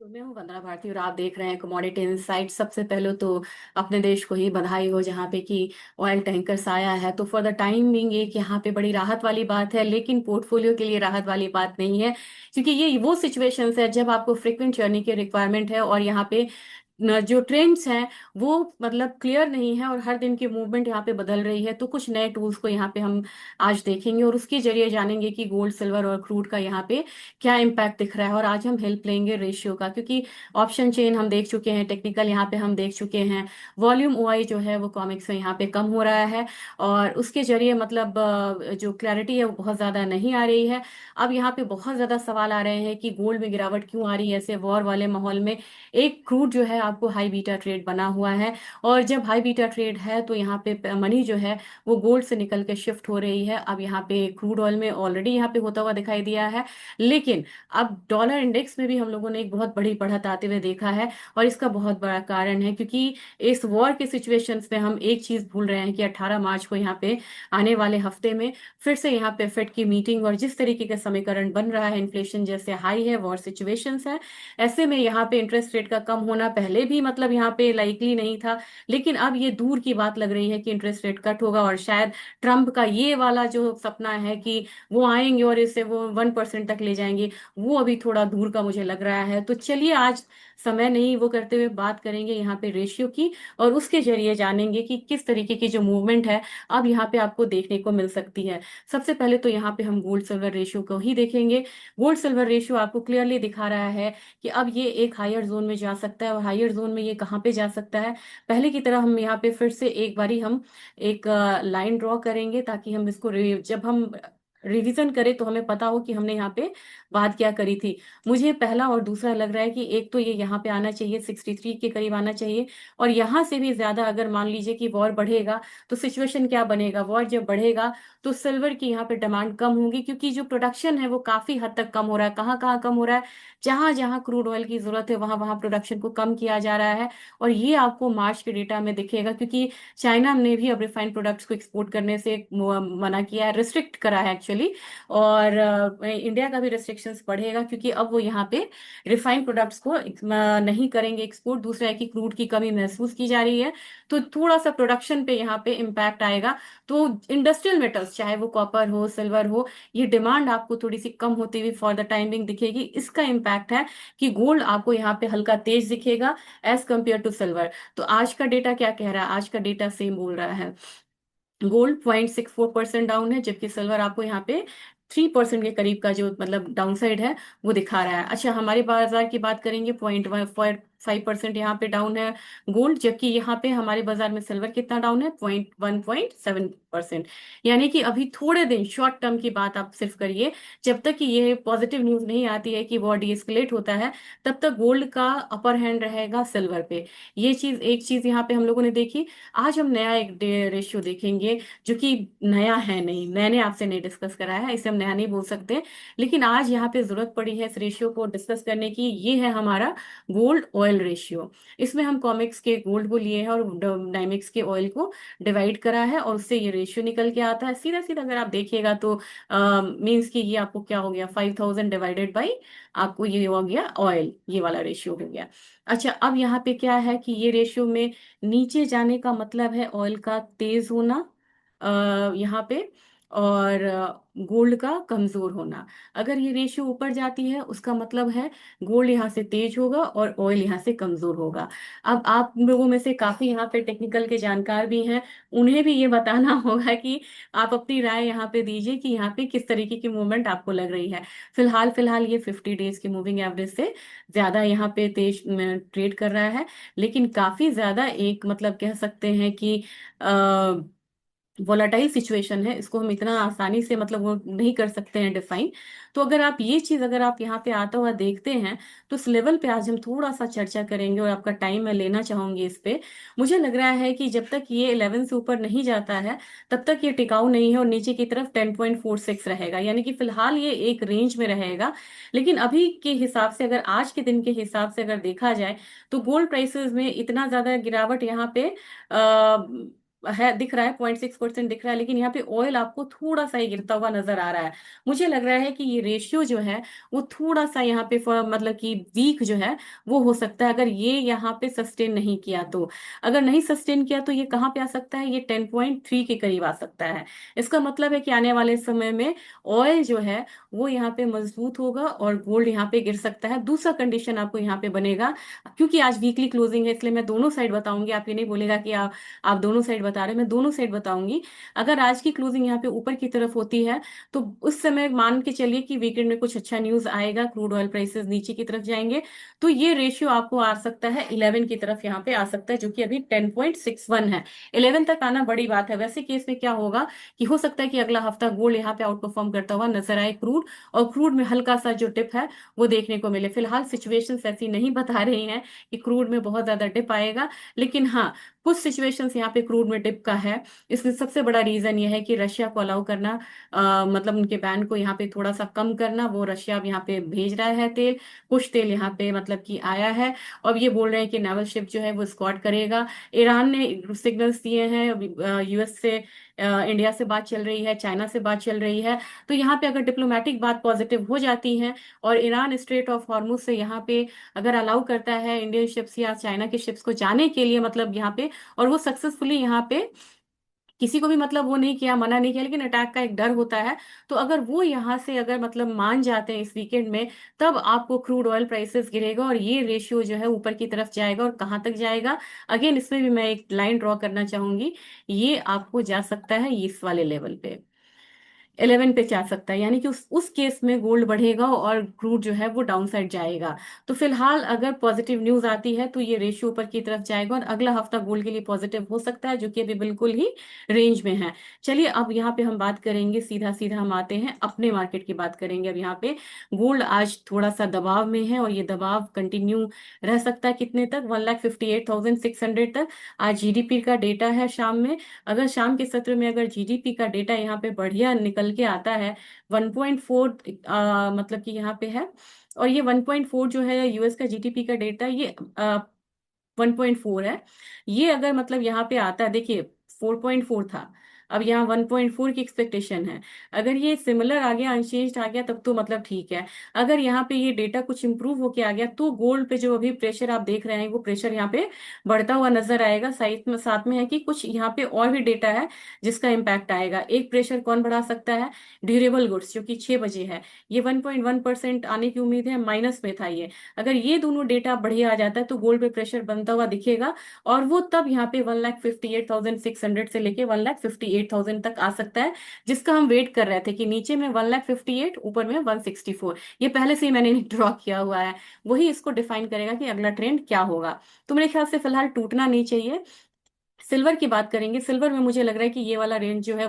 तो मैं हूँ वंदना भारती और आप देख रहे हैं कमोडिटी इनसाइट। सबसे पहले तो अपने देश को ही बधाई हो जहाँ पे कि ऑयल टैंकर्स आया है। तो फॉर द टाइम बिंग एक यहाँ पे बड़ी राहत वाली बात है, लेकिन पोर्टफोलियो के लिए राहत वाली बात नहीं है, क्योंकि ये वो सिचुएशंस है जब आपको फ्रिक्वेंट जर्नी की रिक्वायरमेंट है और यहाँ पे जो ट्रेंड्स हैं वो मतलब क्लियर नहीं है और हर दिन की मूवमेंट यहाँ पे बदल रही है। तो कुछ नए टूल्स को यहाँ पे हम आज देखेंगे और उसके जरिए जानेंगे कि गोल्ड सिल्वर और क्रूड का यहाँ पे क्या इम्पैक्ट दिख रहा है। और आज हम हेल्प लेंगे रेशियो का, क्योंकि ऑप्शन चेन हम देख चुके हैं, टेक्निकल यहाँ पे हम देख चुके हैं, वॉल्यूम ओआई जो है वो कॉमिक्स में यहाँ पे कम हो रहा है और उसके जरिए मतलब जो क्लैरिटी है वो बहुत ज्यादा नहीं आ रही है। अब यहाँ पे बहुत ज्यादा सवाल आ रहे हैं कि गोल्ड में गिरावट क्यों आ रही है ऐसे वॉर वाले माहौल में। एक क्रूड जो है आपको हाई बीटा ट्रेड बना हुआ है, और जब हाई बीटा ट्रेड है तो यहाँ पे मनी जो है वो गोल्ड से निकल के शिफ्ट हो रही है। अब यहाँ पे क्रूड ऑयल में ऑलरेडी यहाँ पे होता हुआ दिखाई दिया है, लेकिन अब डॉलर इंडेक्स में भी हम लोगों ने एक बहुत बड़ी बढ़त आते हुए देखा है। और इसका बहुत बड़ा कारण है क्योंकि इस वॉर के सिचुएशंस में हम एक चीज भूल रहे हैं कि 18 मार्च को यहाँ पे आने वाले हफ्ते में फिर से यहाँ पे फेड की मीटिंग, और जिस तरीके का समीकरण बन रहा है, इन्फ्लेशन जैसे हाई है, वॉर सिचुएशंस है, ऐसे में यहाँ पे इंटरेस्ट रेट का कम होना पहले भी मतलब यहाँ पे लाइकली नहीं था। लेकिन अब ये दूर की बात लग रही है कि इंटरेस्ट रेट कट होगा, और शायद ट्रम्प का ये वाला जो सपना है कि वो आएंगे और इसे वो 1% तक ले जाएंगे, वो अभी थोड़ा दूर का मुझे लग रहा है। तो चलिए आज समय नहीं वो करते हुए बात करेंगे यहाँ पे रेशियो की, और उसके जरिए जानेंगे कि किस तरीके की जो मूवमेंट है अब यहाँ पे आपको देखने को मिल सकती है। सबसे पहले तो यहाँ पे हम गोल्ड सिल्वर रेशियो को ही देखेंगे। गोल्ड सिल्वर रेशियो आपको क्लियरली दिखा रहा है कि अब ये एक हायर जोन में जा सकता है, और हायर जोन में ये कहाँ पे जा सकता है। पहले की तरह हम यहाँ पे फिर से एक बारी हम एक लाइन ड्रॉ करेंगे ताकि हम इसको जब हम रिवीजन करें तो हमें पता हो कि हमने यहाँ पे बात क्या करी थी। मुझे पहला और दूसरा लग रहा है कि एक तो ये यहाँ पे आना चाहिए, 63 के करीब आना चाहिए, और यहाँ से भी ज्यादा अगर मान लीजिए कि वॉर बढ़ेगा तो सिचुएशन क्या बनेगा। वॉर जब बढ़ेगा तो सिल्वर की यहाँ पे डिमांड कम होगी, क्योंकि जो प्रोडक्शन है वो काफी हद तक कम हो रहा है। कहाँ कहाँ कम हो रहा है? जहां जहां क्रूड ऑयल की जरूरत है वहां वहां प्रोडक्शन को कम किया जा रहा है। और ये आपको मार्च के डेटा में दिखेगा, क्योंकि चाइना ने भी अब रिफाइंड प्रोडक्ट्स को एक्सपोर्ट करने से मना किया है, रिस्ट्रिक्ट करा है एक्चुअली। और इंडिया का भी रिस्ट्रिक्शंस बढ़ेगा, क्योंकि अब वो यहाँ पे रिफाइंड प्रोडक्ट्स को नहीं करेंगे एक्सपोर्ट। दूसरा है कि क्रूड की कमी महसूस की जा रही है, तो थोड़ा सा प्रोडक्शन पे यहाँ पे इम्पैक्ट आएगा। तो इंडस्ट्रियल मेटल्स चाहे वो कॉपर हो, सिल्वर हो, ये डिमांड आपको थोड़ी सी कम होती हुई फॉर द टाइमिंग दिखेगी। इसका इम्पैक्ट है कि गोल्ड आपको यहाँ पे हल्का तेज दिखेगा एज कंपेयर टू सिल्वर। तो आज का डेटा क्या कह रहा है? आज का डेटा सेम बोल रहा है, गोल्ड 0.64% डाउन है, जबकि सिल्वर आपको यहाँ पे 3% के करीब का जो मतलब डाउन साइड है वो दिखा रहा है। अच्छा, हमारे बाजार की बात करेंगे, 0.15% यहाँ पे डाउन है गोल्ड, जबकि यहाँ पे हमारे बाजार में सिल्वर कितना डाउन है? 0.17%। यानी कि अभी थोड़े दिन शॉर्ट टर्म की बात आप सिर्फ करिए, जब तक कि ये पॉजिटिव न्यूज नहीं आती है कि वॉर डीएस्केलेट होता है, तब तक गोल्ड का अपर हैंड रहेगा सिल्वर पे। ये चीज, एक चीज यहाँ पे हम लोगों ने देखी। आज हम नया एक रेशियो देखेंगे जो कि नया है, नहीं मैंने आपसे नहीं डिस्कस कराया है, इसे हम नया नहीं बोल सकते, लेकिन आज यहाँ पे जरूरत पड़ी है इस रेशियो को डिस्कस करने की। ये है हमारा गोल्ड ऑयल रेशियो। इसमें हम कॉमिक्स के गोल्ड को लिए हैं और डायमिक्स के ऑयल को डिवाइड करा है, और उससे ये रेशियो निकल के आता है सीधा सीधा। अगर आप देखिएगा तो मीन्स कि ये आपको क्या हो गया, 5000 डिवाइडेड बाई आपको ये हो गया ऑयल, ये वाला रेशियो हो गया। अच्छा, अब यहाँ पे क्या है कि ये रेशियो में नीचे जाने का मतलब है ऑयल का तेज होना यहाँ पे, और गोल्ड का कमजोर होना। अगर ये रेशियो ऊपर जाती है उसका मतलब है गोल्ड यहाँ से तेज होगा और ऑयल यहाँ से कमजोर होगा। अब आप लोगों में से काफी यहाँ पे टेक्निकल के जानकार भी हैं, उन्हें भी ये बताना होगा कि आप अपनी राय यहाँ पे दीजिए कि यहाँ पे किस तरीके की मूवमेंट आपको लग रही है। फिलहाल फिलहाल ये 50 डेज की मूविंग एवरेज से ज्यादा यहाँ पे तेज ट्रेड कर रहा है, लेकिन काफी ज्यादा एक मतलब कह सकते हैं कि वोलाटाइल सिचुएशन है, इसको हम इतना आसानी से मतलब वो नहीं कर सकते हैं डिफाइन। तो अगर आप ये चीज अगर आप यहाँ पे आता हुआ देखते हैं तो इस लेवल पे आज हम थोड़ा सा चर्चा करेंगे, और आपका टाइम मैं लेना चाहूंगी इस पे। मुझे लग रहा है कि जब तक ये 11 से ऊपर नहीं जाता है तब तक ये टिकाऊ नहीं है, और नीचे की तरफ 10.46 रहेगा, यानी कि फिलहाल ये एक रेंज में रहेगा। लेकिन अभी के हिसाब से, अगर आज के दिन के हिसाब से अगर देखा जाए, तो गोल्ड प्राइसेस में इतना ज्यादा गिरावट यहाँ पे है, दिख रहा है 0.6% दिख रहा है, लेकिन यहाँ पे ऑयल आपको थोड़ा सा ही गिरता हुआ नजर आ रहा है। मुझे लग रहा है कि ये रेशियो जो है वो थोड़ा सा यहाँ पे मतलब कि वीक जो है वो हो सकता है, अगर ये यहाँ पे सस्टेन नहीं किया तो। अगर नहीं सस्टेन किया तो ये कहाँ पे आ सकता है, ये 10.3 के करीब आ सकता है। इसका मतलब है कि आने वाले समय में ऑयल जो है वो यहाँ पे मजबूत होगा और गोल्ड यहाँ पे गिर सकता है। दूसरा कंडीशन आपको यहाँ पे बनेगा, क्योंकि आज वीकली क्लोजिंग है इसलिए मैं दोनों साइड बताऊंगी, आप ये नहीं बोलेगा कि आप दोनों साइड बता रहे हैं, मैं दोनों साइड बताऊंगी। अगर आज की क्लोजिंग यहाँ पे ऊपर की तरफ होती है तो उस समय मान के चलिए कि वीकेंड में कुछ अच्छा न्यूज आएगा, क्रूड ऑयल प्राइसेस नीचे की तरफ जाएंगे, तो ये रेशियो आपको आ सकता है 11 की तरफ, यहाँ पे आ सकता है, जो कि अभी 10.61 है। 11 तक आना बड़ी बात है। वैसे केस में क्या होगा कि हो सकता है कि अगला हफ्ता गोल्ड यहाँ पे आउट परफॉर्म करता हुआ नजर आए क्रूड, और क्रूड में हल्का सा जो डिप है वो देखने को मिले। फिलहाल सिचुएशंस ऐसी नहीं बता रही हैं कि क्रूड में बहुत ज्यादा डिप आएगा, लेकिन हाँ कुछ सिचुएशंस यहाँ पे क्रूड में डिप का है। इसमें सबसे बड़ा रीजन ये है कि रशिया को अलाउ करना, मतलब उनके बैन को यहाँ पे थोड़ा सा कम करना, वो रशिया अब यहाँ पे भेज रहा है तेल, कुछ तेल यहाँ पे मतलब कि आया है। और ये बोल रहे हैं कि नेवल शिप जो है वो स्क्वाड करेगा। ईरान ने सिग्नल्स दिए हैं, यूएस से इंडिया से बात चल रही है, चाइना से बात चल रही है। तो यहाँ पे अगर डिप्लोमेटिक बात पॉजिटिव हो जाती है और ईरान स्ट्रेट ऑफ हॉर्मुज से यहाँ पे अगर अलाउ करता है इंडियन शिप्स या चाइना के शिप्स को जाने के लिए, मतलब यहाँ पे, और वो सक्सेसफुली यहाँ पे किसी को भी मतलब वो नहीं किया, मना नहीं किया, लेकिन अटैक का एक डर होता है, तो अगर वो यहाँ से अगर मतलब मान जाते हैं इस वीकेंड में, तब आपको क्रूड ऑयल प्राइसेस गिरेगा और ये रेशियो जो है ऊपर की तरफ जाएगा। और कहाँ तक जाएगा, अगेन इसमें भी मैं एक लाइन ड्रॉ करना चाहूंगी, ये आपको जा सकता है इस वाले लेवल पे, 11 पे जा सकता है, यानी कि उस केस में गोल्ड बढ़ेगा और क्रूड जो है वो डाउन साइड जाएगा। तो फिलहाल अगर पॉजिटिव न्यूज आती है तो ये रेशियो ऊपर की तरफ जाएगा और अगला हफ्ता गोल्ड के लिए पॉजिटिव हो सकता है, जो कि अभी बिल्कुल ही रेंज में है। चलिए अब यहाँ पे हम बात करेंगे, सीधा सीधा हम आते हैं अपने मार्केट की बात करेंगे। अब यहाँ पे गोल्ड आज थोड़ा सा दबाव में है और ये दबाव कंटिन्यू रह सकता है कितने तक, 1,58,600 तक। आज जीडीपी का डेटा है शाम में, अगर शाम के सत्र में अगर जीडीपी का डेटा यहाँ पे बढ़िया निकल के आता है, 1.4 मतलब कि यहाँ पे है, और ये 1.4 जो है यूएस का जीडीपी का डेटा, ये 1.4 है। ये अगर मतलब यहाँ पे आता है, देखिए 4.4 था, अब यहाँ 1.4 की एक्सपेक्टेशन है। अगर ये सिमिलर आ गया, अनचेंज्ड आ गया, तब तो मतलब ठीक है। अगर यहाँ पे ये डेटा कुछ इंप्रूव होके आ गया तो गोल्ड पे जो अभी प्रेशर आप देख रहे हैं वो प्रेशर यहाँ पे बढ़ता हुआ नजर आएगा। साथ में है कि कुछ यहाँ पे और भी डेटा है जिसका इम्पैक्ट आएगा। एक प्रेशर कौन बढ़ा सकता है, ड्यूरेबल गुड्स, जो कि 6 बजे है, ये 1.1% आने की उम्मीद है, माइनस में था ये। अगर ये दोनों डेटा बढ़िया आ जाता है तो गोल्ड पे प्रेशर बनता हुआ दिखेगा, और वो तब यहाँ पे 1,58,600 से लेके 1,58,000 तक आ सकता है, जिसका हम वेट कर रहे थे कि नीचे में 1,58,000, ऊपर में 164। ये पहले से ही मैंने ड्रॉ किया हुआ है, वही इसको डिफाइन करेगा कि अगला ट्रेंड क्या होगा। तो मेरे ख्याल से फिलहाल टूटना नहीं चाहिए। सिल्वर की बात करेंगे, सिल्वर में मुझे लग रहा है कि ये वाला रेंज जो है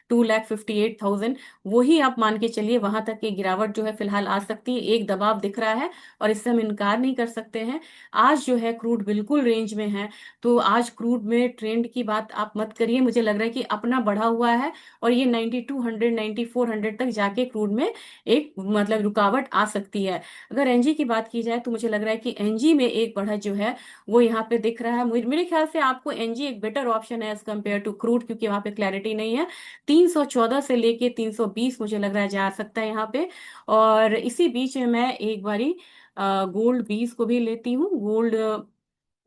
2,58,000, वही आप मान के चलिए, वहां तक की गिरावट जो है फिलहाल आ सकती है, एक दबाव दिख रहा है और इससे हम इनकार नहीं कर सकते हैं। आज जो है क्रूड बिल्कुल रेंज में है, तो आज क्रूड में ट्रेंड की बात आप मत करिए, मुझे लग रहा है कि अपना बढ़ा हुआ है और ये 9200 9400 तक जाके क्रूड में एक मतलब रुकावट आ सकती है। अगर एनजी की बात की जाए तो मुझे लग रहा है कि एनजी में एक बढ़त जो है वो यहाँ पे दिख रहा है। मेरे ख्याल से आपको एनजी एक बेटर ऑप्शन है एज कम्पेयर टू क्रूड, क्योंकि वहां पे क्लैरिटी नहीं है। 314 से लेके 320 मुझे लग रहा है जा सकता है यहाँ पे। और इसी बीच में मैं एक बारी गोल्ड 20 को भी लेती हूँ, गोल्ड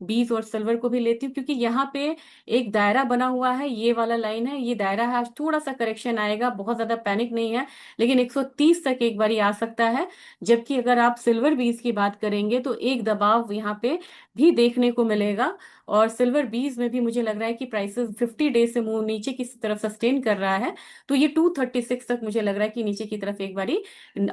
20 और सिल्वर को भी लेती हूँ, क्योंकि यहाँ पे एक दायरा बना हुआ है, ये वाला लाइन है, ये दायरा है। आज थोड़ा सा करेक्शन आएगा, बहुत ज्यादा पैनिक नहीं है, लेकिन 130 तक एक बारी आ सकता है। जबकि अगर आप सिल्वर 20 की बात करेंगे तो एक दबाव यहाँ पे भी देखने को मिलेगा, और सिल्वर 20 में भी मुझे लग रहा है कि प्राइसेस 50 डेज से मुंह नीचे की तरफ सस्टेन कर रहा है, तो ये 236 तक मुझे लग रहा है कि नीचे की तरफ एक बारी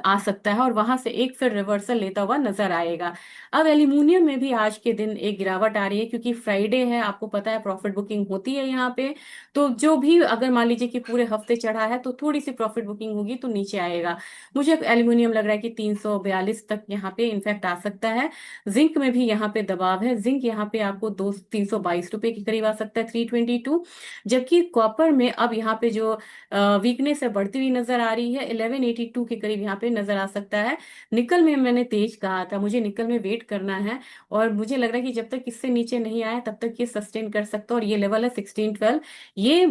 आ सकता है और वहां से एक फिर रिवर्सल लेता हुआ नजर आएगा। अब एल्यूमिनियम में भी आज के दिन एक गिरावट आ रही है, क्योंकि फ्राइडे है, आपको पता है प्रॉफिट बुकिंग होती है यहाँ पे, तो जो भी अगर मान लीजिए कि पूरे हफ्ते चढ़ा है तो थोड़ी सी प्रॉफिट बुकिंग होगी तो नीचे आएगा। मुझे एल्यूमिनियम लग रहा है कि 342 तक यहाँ पे इनफैक्ट आ सकता है। जिंक में भी यहाँ पे दबाव है, जिंक यहाँ पे आपको 322 रुपए के करीब आ सकता है, 322। जबकि कॉपर में अब यहाँ पे जो वीकनेस है बढ़ती हुई नजर आ रही है, 1182 के करीब यहाँ पे नजर आ सकता है। निकल में मैंने तेज कहा था, मुझे निकल में वेट करना है, और मुझे लग रहा है कि जब तक इससे नीचे नहीं आया तब तक ये सस्टेन कर सकता है, और ये लेवल है 16-12। ये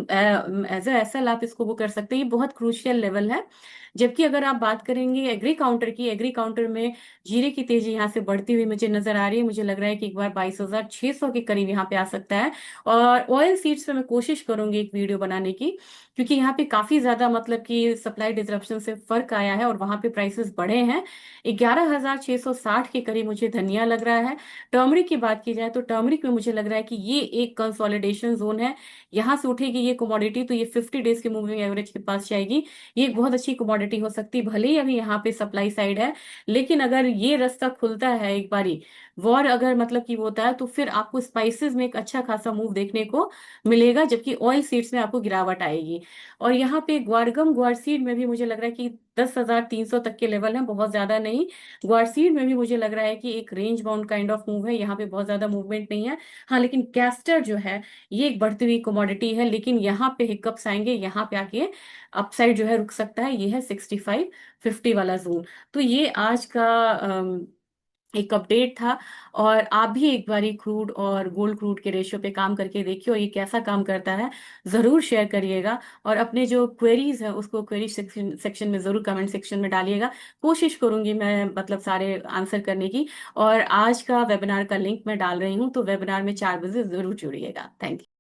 एज एस एल आप इसको वो कर सकते हैं, ये बहुत क्रूशियल लेवल है। जबकि अगर आप बात करेंगे एग्री काउंटर की, एग्री काउंटर में जीरे की तेजी यहाँ से बढ़ती हुई मुझे नजर आ रही है। मुझे लग रहा है कि एक बार 22,600 के करीब यहाँ पे आ सकता है। और ऑयल सीड्स पे मैं कोशिश करूंगी एक वीडियो बनाने की, क्योंकि यहाँ पे काफी ज्यादा मतलब कि सप्लाई डिसरप्शन से फर्क आया है और वहां पे प्राइसेस बढ़े हैं। 11,660 के करीब मुझे धनिया लग रहा है। टर्मरिक की बात की जाए तो टर्मरिक में मुझे लग रहा है कि ये एक कंसोलिडेशन जोन है। यहाँ से उठेगी ये कमोडिटी तो ये 50 डेज के मूविंग एवरेज के पास जाएगी। ये एक बहुत अच्छी कमोडिटी हो सकती है, भले ही अभी यहाँ पे सप्लाई साइड है, लेकिन अगर ये रास्ता खुलता है एक बारी, वॉर अगर मतलब कि वो होता है, तो फिर आपको स्पाइसेस में एक अच्छा खासा मूव देखने को मिलेगा, जबकि ऑयल सीड्स में आपको गिरावट आएगी। और यहाँ पे ग्वार सीड में भी मुझे लग रहा है कि 10,300 तक के लेवल है, बहुत ज्यादा नहीं। ग्वार सीड में भी मुझे लग रहा है कि एक range bound kind of move है, यहाँ पे बहुत ज्यादा मूवमेंट नहीं है। हाँ, लेकिन कैस्टर जो है ये एक बढ़ती हुई कमोडिटी है, लेकिन यहाँ पे हिकअप्स आएंगे, यहाँ पे आके अपसाइड जो है रुक सकता है। ये है 65-50 वाला जोन। तो ये आज का एक अपडेट था। और आप भी एक बारी क्रूड और गोल्ड क्रूड के रेशियो पे काम करके देखिए, और ये कैसा काम करता है जरूर शेयर करिएगा। और अपने जो क्वेरीज हैं उसको क्वेरी सेक्शन में जरूर, कमेंट सेक्शन में डालिएगा। कोशिश करूंगी मैं मतलब सारे आंसर करने की। और आज का वेबिनार का लिंक मैं डाल रही हूँ, तो वेबिनार में 4 बजे जरूर जुड़िएगा। Thank you.